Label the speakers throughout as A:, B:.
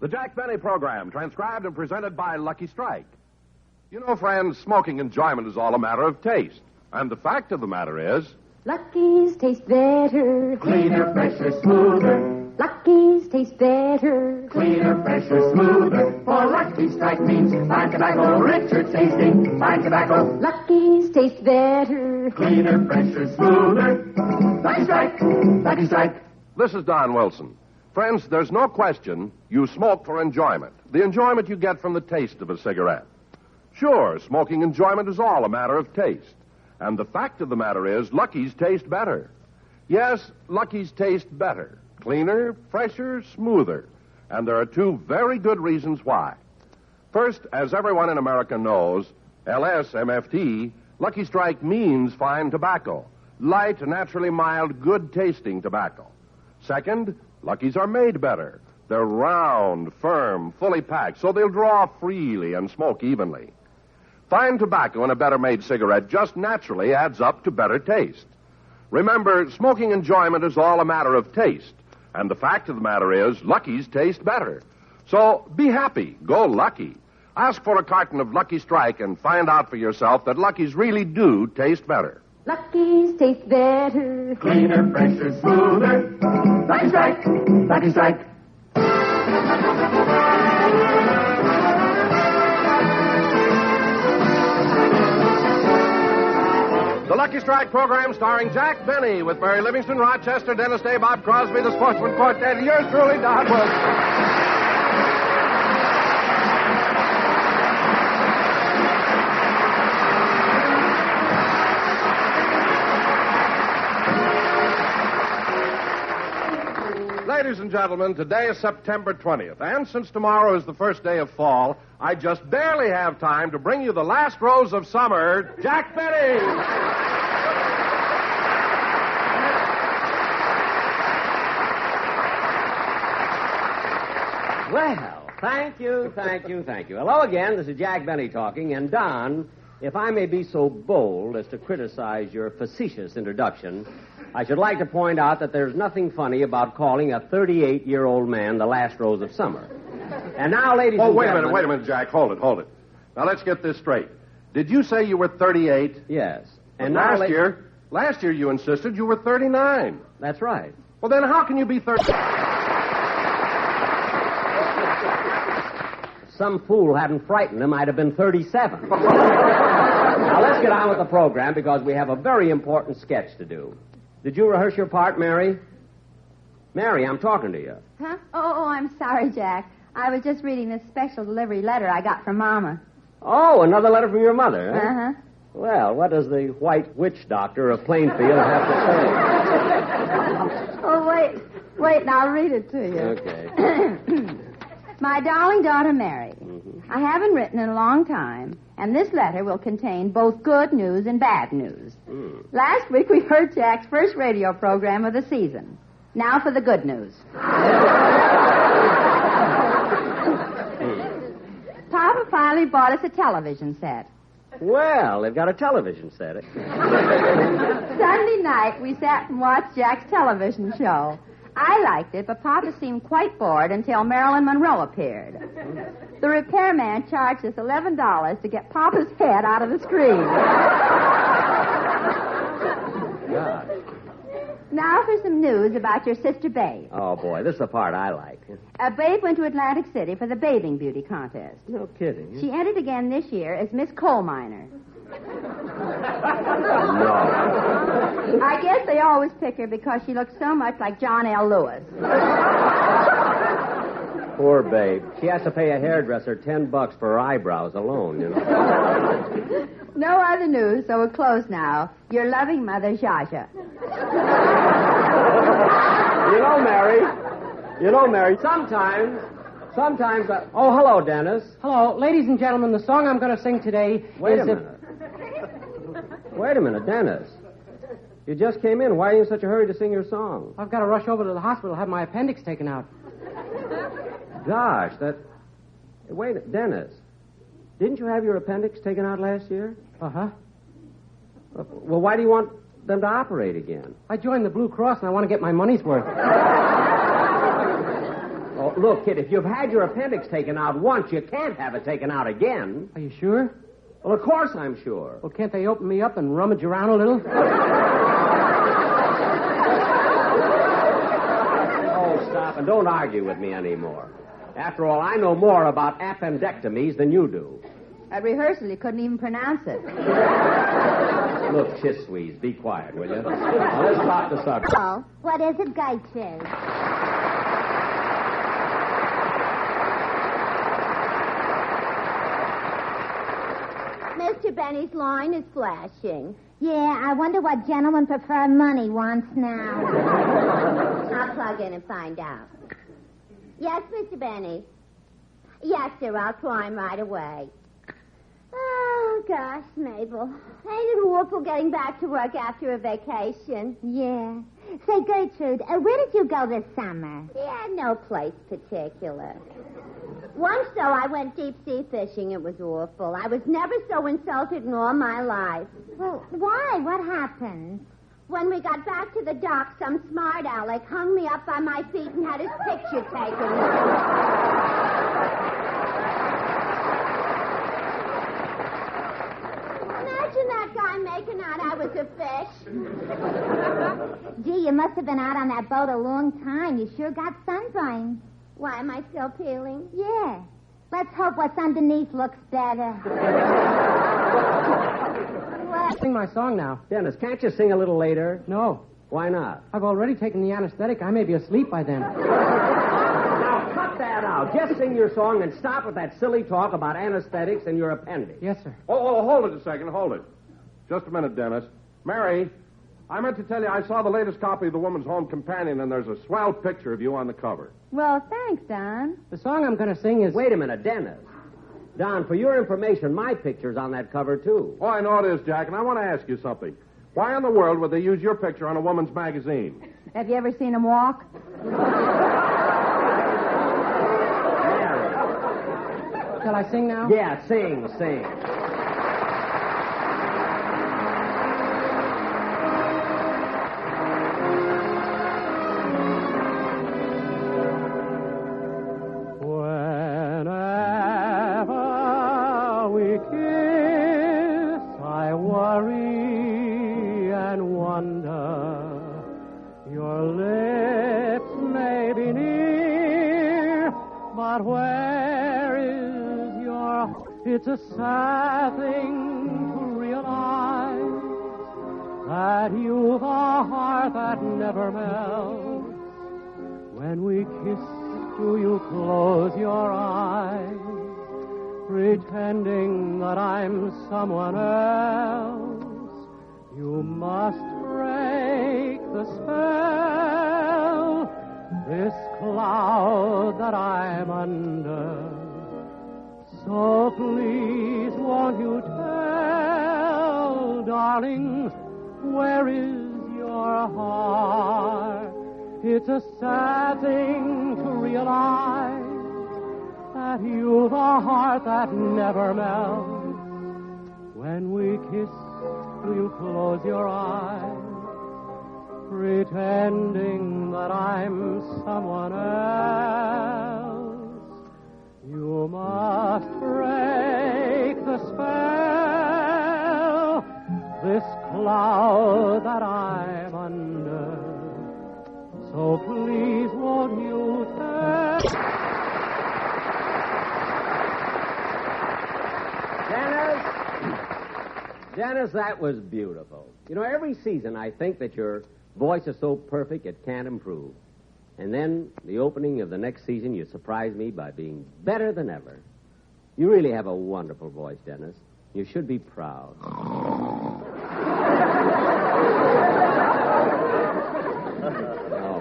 A: The Jack Benny Program, transcribed and presented by Lucky Strike. You know, friends, smoking enjoyment is all a matter of taste. And the fact of the matter is...
B: Lucky's taste better.
C: Cleaner, fresher, smoother.
B: Lucky's taste better.
C: Cleaner, fresher, smoother. For Lucky Strike means fine tobacco, richer tasting, fine tobacco.
B: Lucky's taste better.
C: Cleaner, fresher, smoother. Lucky Strike, Lucky Strike.
A: This is Don Wilson. Friends, there's no question you smoke for enjoyment. The enjoyment you get from the taste of a cigarette. Sure, smoking enjoyment is all a matter of taste. And the fact of the matter is, Lucky's taste better. Yes, Lucky's taste better. Cleaner, fresher, smoother. And there are two very good reasons why. First, as everyone in America knows, LSMFT, Lucky Strike means fine tobacco. Light, naturally mild, good-tasting tobacco. Second, Lucky's are made better. They're round, firm, fully packed, so they'll draw freely and smoke evenly. Fine tobacco in a better-made cigarette just naturally adds up to better taste. Remember, smoking enjoyment is all a matter of taste. And the fact of the matter is, Lucky's taste better. So be happy. Go Lucky. Ask for a carton of Lucky Strike and find out for yourself that Lucky's really do taste better.
B: Lucky's taste better.
C: Cleaner, fresher, smoother. Lucky Strike, Lucky Strike.
A: The Lucky Strike program starring Jack Benny with Mary Livingston, Rochester, Dennis Day, Bob Crosby, the Sportsman Quartet, and yours truly, Don Wilson. Ladies and gentlemen, today is September 20th, and since tomorrow is the first day of fall, I just barely have time to bring you the last rose of summer, Jack Benny!
D: Well, thank you. Hello again, this is Jack Benny talking, and Don, if I may be so bold as to criticize your facetious introduction, I should like to point out that there's nothing funny about calling a 38-year-old man the last rose of summer. And now, ladies and gentlemen...
A: Wait a minute, Jack. Hold it. Now, let's get this straight. Did you say you were 38?
D: Yes.
A: And last year you insisted you were 39.
D: That's right.
A: Well, then how can you be 30?
D: Some fool hadn't frightened him, I'd have been 37. Now, let's get on with the program, because we have a very important sketch to do. Did you rehearse your part, Mary? Mary, I'm talking to you.
B: Huh? Oh, I'm sorry, Jack. I was just reading this special delivery letter I got from Mama.
D: Oh, another letter from your mother, huh?
B: Uh-huh.
D: Well, what does the white witch doctor of Plainfield have to say?
B: Oh, wait, and I'll read it to you.
D: Okay.
B: My darling daughter, Mary, I haven't written in a long time, and this letter will contain both good news and bad news. Last week we heard Jack's first radio program of the season. Now for the good news. Papa finally bought us a television set.
D: Well, they've got a television set.
B: Sunday night, we sat and watched Jack's television show. I liked it, but Papa seemed quite bored until Marilyn Monroe appeared. The repairman charged us $11 to get Papa's head out of the screen.
D: God.
B: Now for some news about your sister Babe.
D: Oh, boy, this is the part I like.
B: Babe went to Atlantic City for the bathing beauty contest.
D: No kidding.
B: She entered again this year as Miss Coal Miner.
D: No.
B: I guess they always pick her because she looks so much like John L. Lewis.
D: Poor Babe. She has to pay a hairdresser $10 for her eyebrows alone, you know.
B: No other news, so we're closed now. Your loving mother, Zsa.
D: You know, Mary, sometimes... Oh, hello, Dennis.
E: Hello, ladies and gentlemen. The song I'm going to sing today
D: Wait a minute, Dennis. You just came in. Why are you in such a hurry to sing your song?
E: I've got to rush over to the hospital to have my appendix taken out.
D: Gosh, Wait, Dennis. Didn't you have your appendix taken out last year?
E: Uh-huh.
D: Well, why do you want them to operate again?
E: I joined the Blue Cross and I want to get my money's worth.
D: Oh, look, kid, if you've had your appendix taken out once, you can't have it taken out again.
E: Are you sure?
D: Well, of course I'm sure.
E: Well, can't they open me up and rummage around a little?
D: Oh, stop, and don't argue with me anymore. After all, I know more about appendectomies than you do.
B: At rehearsal, you couldn't even pronounce it.
D: Look, Chiswees, be quiet, will you? Now, let's drop the subject.
F: Oh, what is it, Gertrude? Mr. Benny's line is flashing. Yeah, I wonder what gentlemen prefer money wants now. I'll plug in and find out. Yes, Mr. Benny. Yes, sir, I'll climb right away. Oh, gosh, Mabel. Ain't it awful getting back to work after a vacation? Yeah. Say, Gertrude, where did you go this summer? Yeah, no place particular. Once, though, I went deep-sea fishing. It was awful. I was never so insulted in all my life. Well, why? What happened? When we got back to the dock, some smart aleck hung me up by my feet and had his picture taken. Imagine that guy making out I was a fish. Gee, you must have been out on that boat a long time. You sure got sunburned. Why, am I still peeling? Yeah. Let's hope what's underneath looks better.
E: Sing my song now.
D: Dennis, can't you sing a little later?
E: No.
D: Why not?
E: I've already taken the anesthetic. I may be asleep by then.
D: Now, cut that out. Just sing your song and stop with that silly talk about anesthetics and your appendix.
E: Yes, sir.
A: Oh, hold it a second. Hold it. Just a minute, Dennis. Mary, I meant to tell you I saw the latest copy of the Woman's Home Companion, and there's a swell picture of you on the cover.
B: Well, thanks, Don.
E: The song I'm going to sing is...
D: Wait a minute, Dennis. Don, for your information, my picture's on that cover, too.
A: Oh, I know it is, Jack, and I want to ask you something. Why in the world would they use your picture on a woman's magazine?
B: Have you ever seen him walk?
D: Mary.
E: Shall I sing now?
D: Yeah, sing.
E: It's a sad thing to realize that you've a heart that never melts. When we kiss, do you close your eyes, pretending that I'm someone else? You must break the spell, this cloud that I'm under. So please, won't you tell, darling, where is your heart? It's a sad thing to realize that you've a heart that never melts. When we kiss, do you close your eyes, pretending that I'm someone else? You must break the spell, this cloud that I'm under. So please won't you tell...
D: Dennis, that was beautiful. You know, every season I think that your voice is so perfect it can't improve. And then, the opening of the next season, you surprise me by being better than ever. You really have a wonderful voice, Dennis. You should be proud. Oh,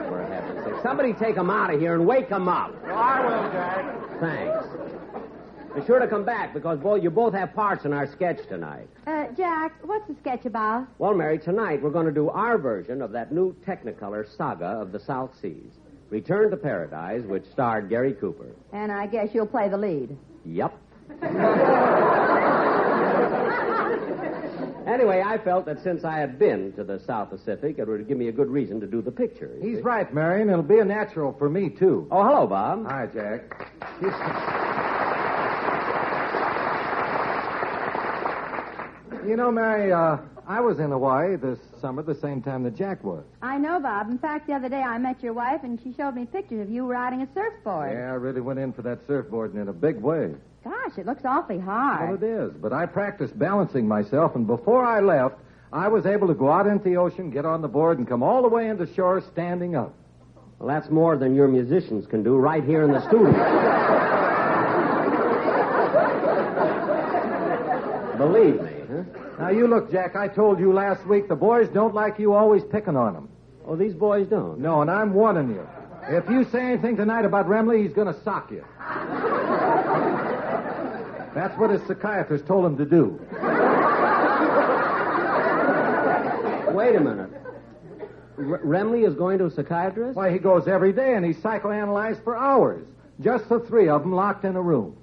D: for heaven's sake. Somebody take him out of here and wake him up.
A: Well, I will, Jack.
D: Thanks. Be sure to come back, because, boy, you both have parts in our sketch tonight.
B: Jack, what's the sketch about?
D: Well, Mary, tonight we're going to do our version of that new Technicolor saga of the South Seas. Return to Paradise, which starred Gary Cooper.
B: And I guess you'll play the lead.
D: Yep. Anyway, I felt that since I had been to the South Pacific, it would give me a good reason to do the picture.
G: He's right, Marion. It'll be a natural for me, too.
D: Oh, hello, Bob.
G: Hi, Jack. You know, Mary, I was in Hawaii this summer the same time that Jack was.
B: I know, Bob. In fact, the other day I met your wife, and she showed me pictures of you riding a surfboard.
G: Yeah, I really went in for that surfboard in a big way.
B: Gosh, it looks awfully hard.
G: Well, it is, but I practiced balancing myself, and before I left, I was able to go out into the ocean, get on the board, and come all the way into shore standing up.
D: Well, that's more than your musicians can do right here in the studio. Believe me, huh?
G: Now, you look, Jack, I told you last week the boys don't like you always picking on them.
D: Oh, these boys don't?
G: No, and I'm warning you. If you say anything tonight about Remley, he's going to sock you. That's what his psychiatrist told him to do.
D: Wait a minute. Remley is going to a psychiatrist?
G: Why, he goes every day, and he's psychoanalyzed for hours. Just the three of them locked in a room.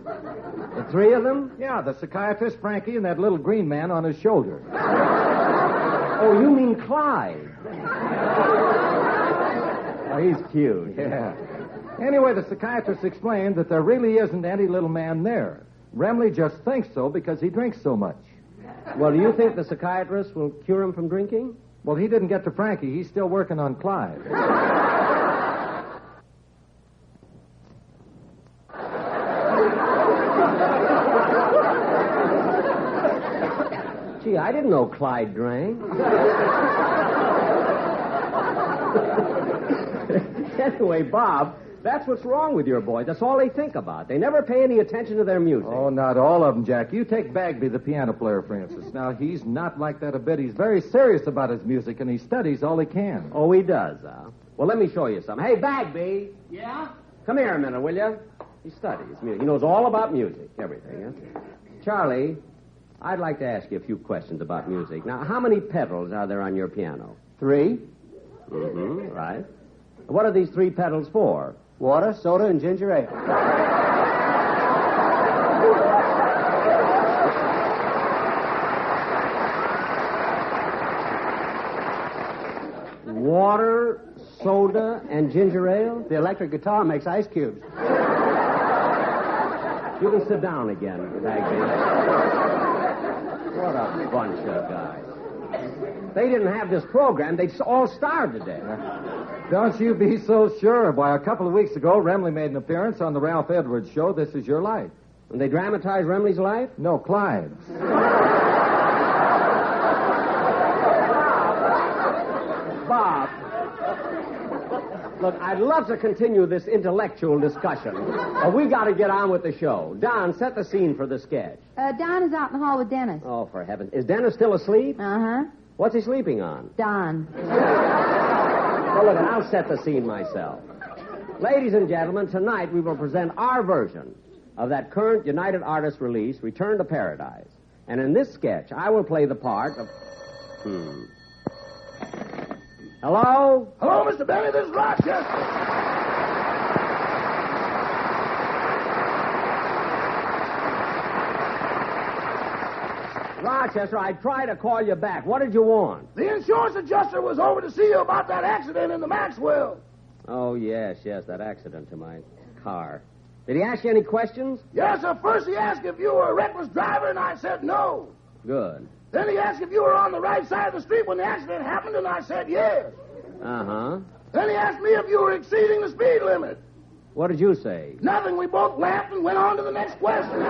D: The three of them?
G: Yeah, the psychiatrist, Frankie, and that little green man on his shoulder.
D: Oh, you mean Clyde. Oh, he's cute.
G: Yeah. Anyway, the psychiatrist explained that there really isn't any little man there. Remley just thinks so because he drinks so much.
D: Well, do you think the psychiatrist will cure him from drinking?
G: Well, he didn't get to Frankie. He's still working on Clyde.
D: Gee, I didn't know Clyde drank. Anyway, Bob, that's what's wrong with your boys. That's all they think about. They never pay any attention to their music.
G: Oh, not all of them, Jack. You take Bagby, the piano player, for instance. Now, he's not like that a bit. He's very serious about his music, and he studies all he can.
D: Oh, he does, Well, let me show you something. Hey, Bagby. Yeah? Come here a minute, will you? He studies music. He knows all about music, everything. Huh? Charlie, I'd like to ask you a few questions about music. Now, how many pedals are there on your piano?
H: 3.
D: Mm-hmm, right. What are these 3 pedals for?
H: Water, soda, and ginger ale.
D: Water, soda, and ginger ale?
H: The electric guitar makes ice cubes.
D: You can sit down again, Bagby. What a bunch of guys. They didn't have this program. They'd all starved to death.
G: Don't you be so sure. Why, a couple of weeks ago, Remley made an appearance on the Ralph Edwards show, This Is Your Life.
D: And they dramatized Remley's life?
G: No, Clyde's.
D: Bob. Look, I'd love to continue this intellectual discussion, but we got to get on with the show. Don, set the scene for the sketch.
B: Don is out in the hall with Dennis.
D: Oh, for heaven. Is Dennis still asleep?
B: Uh-huh.
D: What's he sleeping on?
B: Don.
D: Well, look, I'll set the scene myself. Ladies and gentlemen, tonight we will present our version of that current United Artists release, Return to Paradise. And in this sketch, I will play the part of... Hello?
I: Hello, Mr. Benny. This is Rochester.
D: Rochester, I tried to call you back. What did you want?
I: The insurance adjuster was over to see you about that accident in the Maxwell.
D: Oh, yes, that accident to my car. Did he ask you any questions?
I: Yes, sir. First he asked if you were a reckless driver, and I said no.
D: Good.
I: Then he asked if you were on the right side of the street when the accident happened, and I said yes.
D: Uh-huh.
I: Then he asked me if you were exceeding the speed limit.
D: What did you say?
I: Nothing. We both laughed and went on to the next question.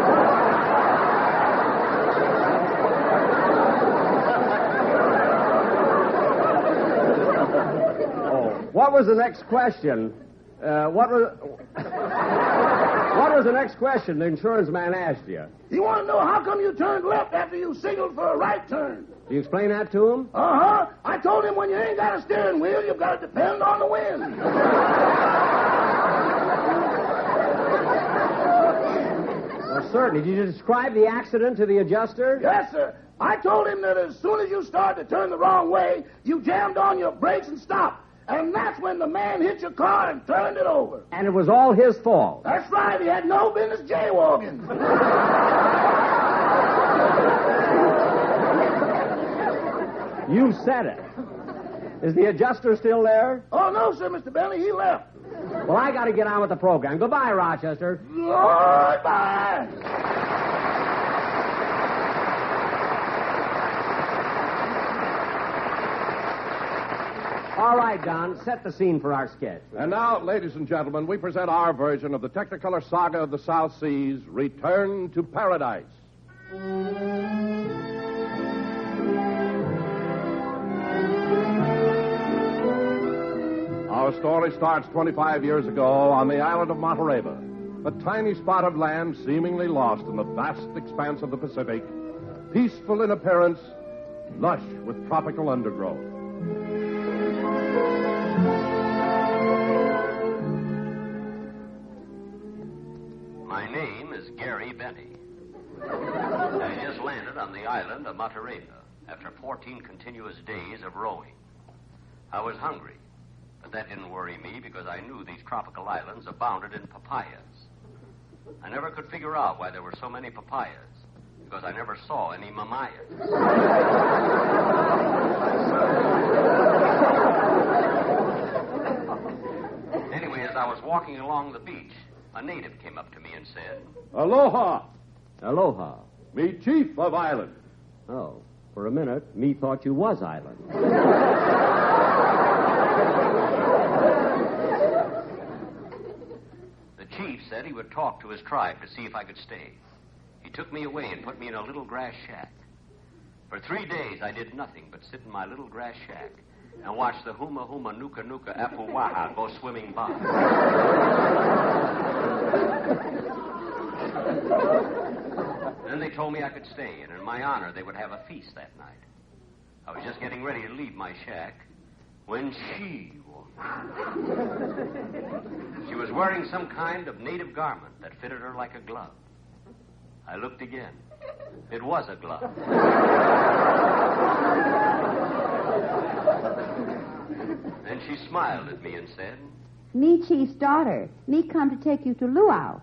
D: What was the next question? What was the next question the insurance man asked you?
I: He wanted to know how come you turned left after you signaled for a right turn.
D: Did you explain that to him?
I: Uh-huh. I told him when you ain't got a steering wheel, you've got to depend on the wind.
D: Well, certainly. Did you describe the accident to the adjuster?
I: Yes, sir. I told him that as soon as you started to turn the wrong way, you jammed on your brakes and stopped. And that's when the man hit your car and turned it over.
D: And it was all his fault.
I: That's right. He had no business jaywalking.
D: You said it. Is the adjuster still there?
I: Oh, no, sir, Mr. Benny. He left.
D: Well, I got to get on with the program. Goodbye, Rochester.
I: Goodbye.
D: All right, Don, set the scene for our sketch.
A: And now, ladies and gentlemen, we present our version of the Technicolor saga of the South Seas, Return to Paradise. Our story starts 25 years ago on the island of Monterey, a tiny spot of land seemingly lost in the vast expanse of the Pacific, peaceful in appearance, lush with tropical undergrowth.
J: My name is Gary Benny. I just landed on the island of Monterey after 14 continuous days of rowing. I was hungry, but that didn't worry me because I knew these tropical islands abounded in papayas. I never could figure out why there were so many papayas, because I never saw any mamayas. Anyway, as I was walking along the beach, a native came up to me and said,
A: Aloha!
D: Aloha.
A: Me chief of island.
D: Oh, for a minute, me thought you was island.
J: The chief said he would talk to his tribe to see if I could stay. He took me away and put me in a little grass shack. For 3 days, I did nothing but sit in my little grass shack and watch the huma huma nuka nuka apuwaha go swimming by. Then they told me I could stay, and in my honor, they would have a feast that night. I was just getting ready to leave my shack when she was wearing some kind of native garment that fitted her like a glove. I looked again. It was a glove. Then she smiled at me and said,
B: Me chief's daughter. Me come to take you to Luau.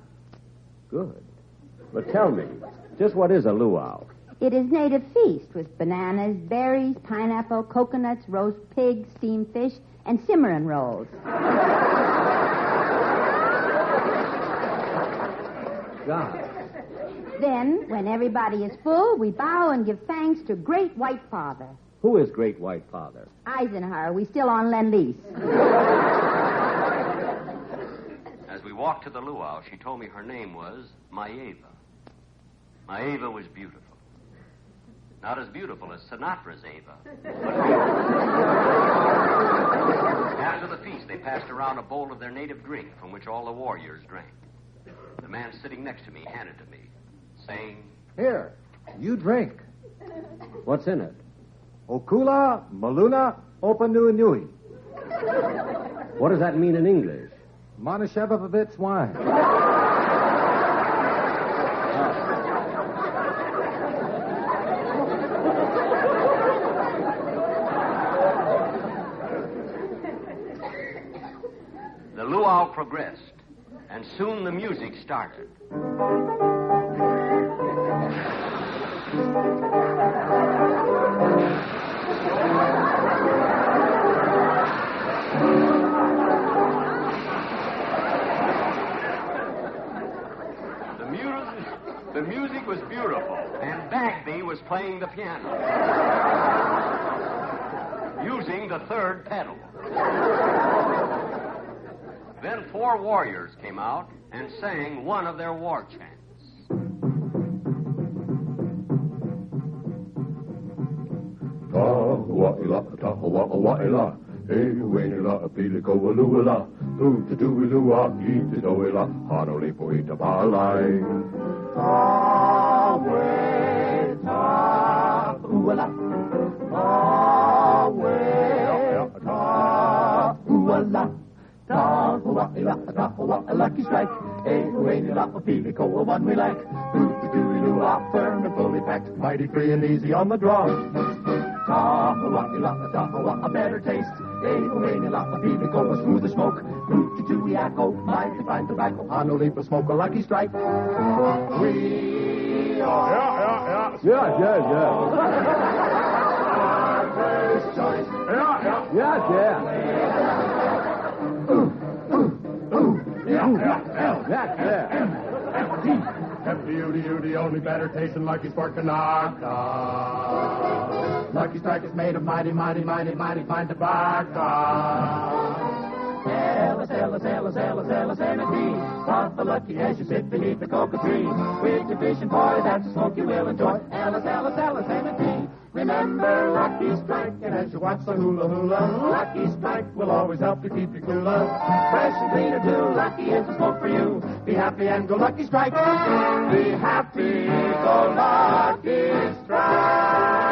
D: Good. But tell me, just what is a luau?
B: It is native feast with bananas, berries, pineapple, coconuts, roast pig, steamed fish, and cimarron rolls.
D: God.
B: Then, when everybody is full, we bow and give thanks to Great White Father.
D: Who is Great White Father?
B: Eisenhower. We still on Lend-Lease.
J: As we walked to the luau, she told me her name was Maeva. Maeva was beautiful. Not as beautiful as Sinatra's Ava, but beautiful. After the feast, they passed around a bowl of their native drink from which all the warriors drank. The man sitting next to me handed to me, saying,
G: Here, you drink.
D: What's in it?
G: Okula, Maluna, Opanui.
D: What does that mean in English?
G: Monashevovitz wine.
J: The luau progressed, and soon the music started. The music was beautiful, and Bagby was playing the piano, using the third pedal. Then 4 warriors came out and sang one of their war chants.
K: Tahua'ila, tahua'ila, Ehuenila, Piliko'alula, Utatu'ilua, Itito'ila, Hanolipo'ita Palai.
C: Awe, tahua'la, Awe, tahua'la. Tahua'la, lucky strike. Ehuenila, Pilico, one we like. Ooh-doo-doo-doo-ah, firm and fully packed, mighty free and easy on the draw. Tahua'la, better taste. Ehuenila, Pilico, a smoother smoke. Ooh-doo-doo-doo-ah, mighty fine tobacco. Hanolipa, smoke a lucky strike. We are...
A: Yeah.
C: Our
I: choice.
G: Yes, yeah. That's it.
K: F-D-U-D-U, the only better tasting Lucky Strike than vodka.
I: Lucky Strike is made of mighty, mighty, mighty, mighty fine tobacco. L-S-L-S-L-S-L-S-L-S-M-E-T. Puff the Lucky as you sit beneath the coca tree. With your fishing boy, that's a smoke you will enjoy. L-S-L-S-L-S-M-E-T. Remember Lucky Strike, and as you watch the hula hula, Lucky Strike will always help you keep your cooler. Fresh and clean or too, Lucky is the smoke for you. Be happy and go Lucky Strike. Be happy, go Lucky Strike.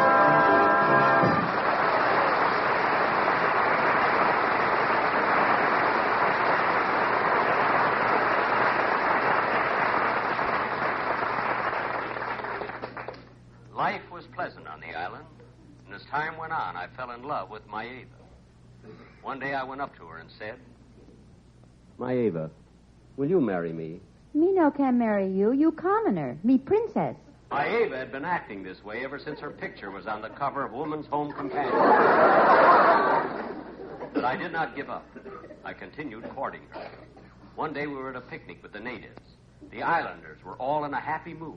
J: Life was pleasant on the island, and as time went on, I fell in love with Maeva. One day I went up to her and said,
D: Maeva, will you marry me?
B: Me no can marry you. You commoner. Me princess.
J: Maeva had been acting this way ever since her picture was on the cover of Woman's Home Companion. But I did not give up. I continued courting her. One day we were at a picnic with the natives. The islanders were all in a happy mood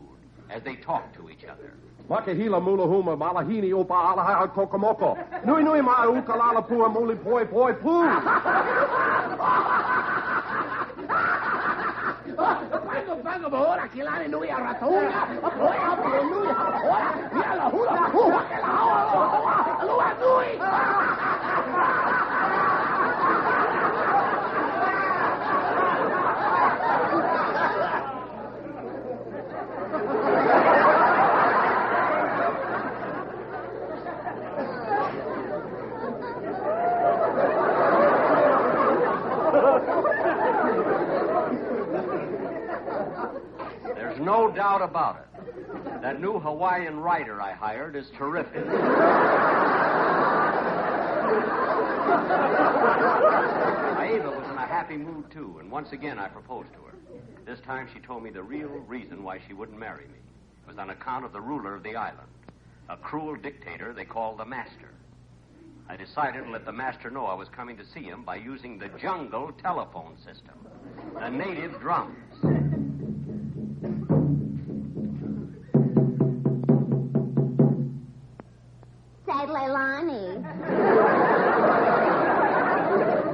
J: as they talked to each other.
A: Makahila mulahuma malahini opa alaha kokomoko. Nui nui ma ukalala pua muli poi poi poo.
I: Pango bohora kilani nui aratoya. Apoya apoya nui apoya. Yala hula hula kela hula nui.
J: There's no doubt about it. That new Hawaiian writer I hired is terrific. Maeva was in a happy mood, too, and once again I proposed to her. This time she told me the real reason why she wouldn't marry me. It was on account of the ruler of the island, a cruel dictator they called the Master. I decided to let the Master know I was coming to see him by using the jungle telephone system, the native drums.
F: Leilani.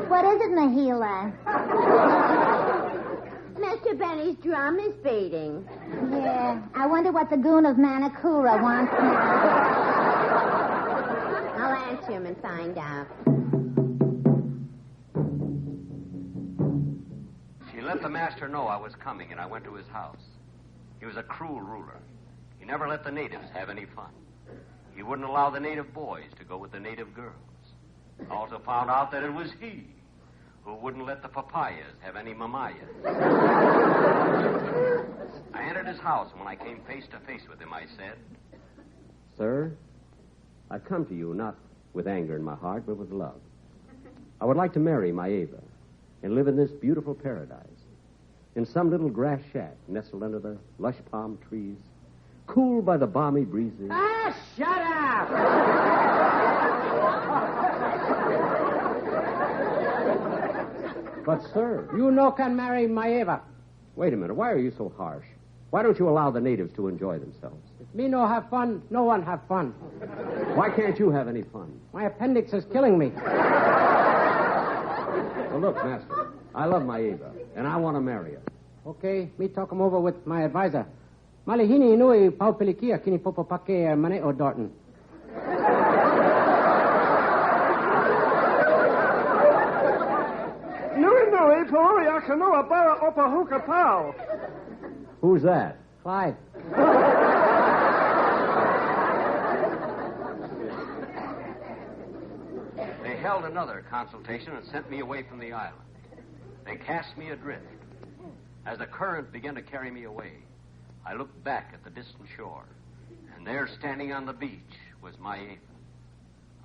F: What is it, Mahila? Mr. Benny's drum is beating. Yeah, I wonder what the goon of Manakura wants now. I'll answer him and find out.
J: She let the Master know I was coming, and I went to his house. He was a cruel ruler. He never let the natives have any fun. He wouldn't allow the native boys to go with the native girls. I also found out that it was he who wouldn't let the papayas have any mamayas. I entered his house, and when I came face to face with him, I said,
D: Sir, I've come to you not with anger in my heart, but with love. I would like to marry Maeva and live in this beautiful paradise, in some little grass shack nestled under the lush palm trees, cooled by the balmy breezes.
H: Ah, shut up!
D: But, sir...
H: You no can marry Maeva.
D: Wait a minute. Why are you so harsh? Why don't you allow the natives to enjoy themselves?
H: If me no have fun, no one have fun.
D: Why can't you have any fun?
H: My appendix is killing me.
D: Well, look, Master, I love Maeva, and I want to marry her.
H: Okay, me talk him over with my advisor. Malihini inui paupilikia kini popopake mane o Dorton.
D: Who's that?
H: Clyde.
J: They held another consultation and sent me away from the island. They cast me adrift. As the current began to carry me away, I looked back at the distant shore, and there, standing on the beach, was Maeva.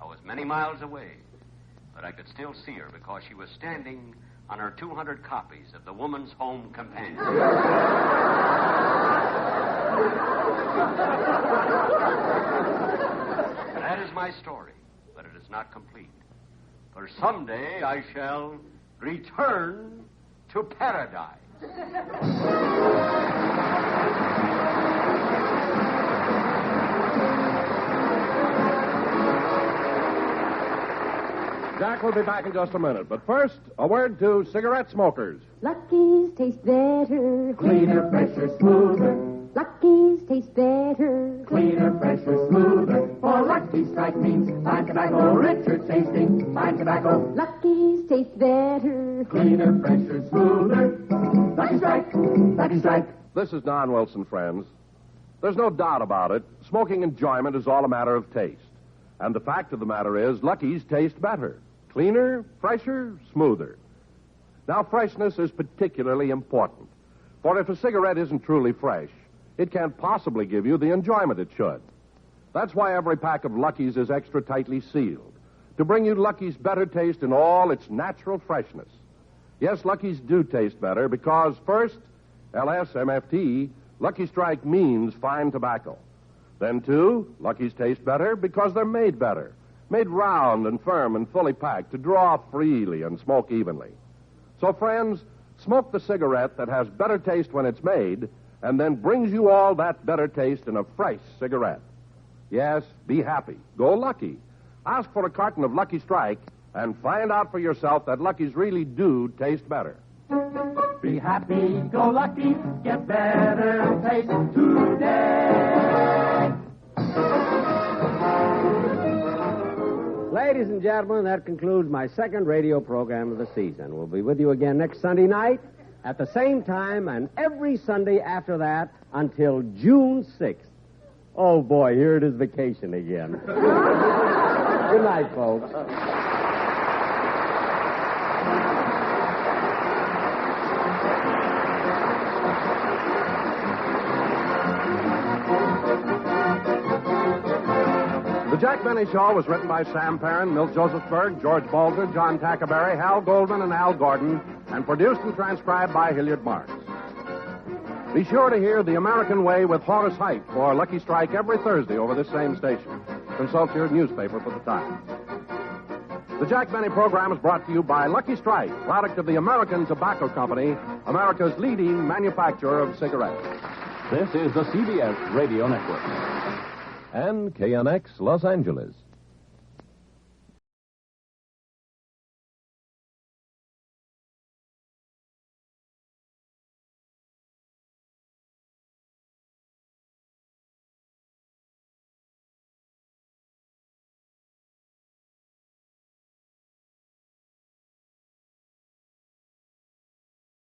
J: I was many miles away, but I could still see her because she was standing on her 200 copies of the Woman's Home Companion. That is my story, but it is not complete. For someday I shall return to paradise.
A: Jack will be back in just a minute, but first, a word to cigarette smokers.
B: Lucky's taste better.
I: Cleaner, fresher, smoother.
B: Lucky's taste better.
I: Cleaner, fresher, smoother. For Lucky Strike means fine tobacco, richer tasting, fine tobacco.
B: Lucky's taste better.
I: Cleaner, fresher, smoother. Lucky Strike, Lucky Strike.
A: This is Don Wilson, friends. There's no doubt about it. Smoking enjoyment is all a matter of taste. And the fact of the matter is, Lucky's taste better. Cleaner, fresher, smoother. Now, freshness is particularly important. For if a cigarette isn't truly fresh, it can't possibly give you the enjoyment it should. That's why every pack of Lucky's is extra tightly sealed, to bring you Lucky's better taste in all its natural freshness. Yes, Lucky's do taste better because, first, LSMFT, Lucky Strike means fine tobacco. Then, two, Lucky's taste better because they're made better. Made round and firm and fully packed to draw freely and smoke evenly. So, friends, smoke the cigarette that has better taste when it's made and then brings you all that better taste in a fresh cigarette. Yes, be happy. Go Lucky. Ask for a carton of Lucky Strike and find out for yourself that Lucky's really do taste better.
I: Be happy, go lucky, get better taste today.
D: Ladies and gentlemen, that concludes my second radio program of the season. We'll be with you again next Sunday night at the same time and every Sunday after that until June 6th. Oh, boy, here it is vacation again. Good night, folks.
A: The Jack Benny Show was written by Sam Perrin, Milt Josephsberg, George Balzer, John Tackaberry, Hal Goldman, and Al Gordon, and produced and transcribed by Hilliard Marks. Be sure to hear The American Way with Horace Height for Lucky Strike every Thursday over this same station. Consult your newspaper for the time. The Jack Benny program is brought to you by Lucky Strike, product of the American Tobacco Company, America's leading manufacturer of cigarettes.
L: This is the CBS Radio Network. And KNX Los Angeles.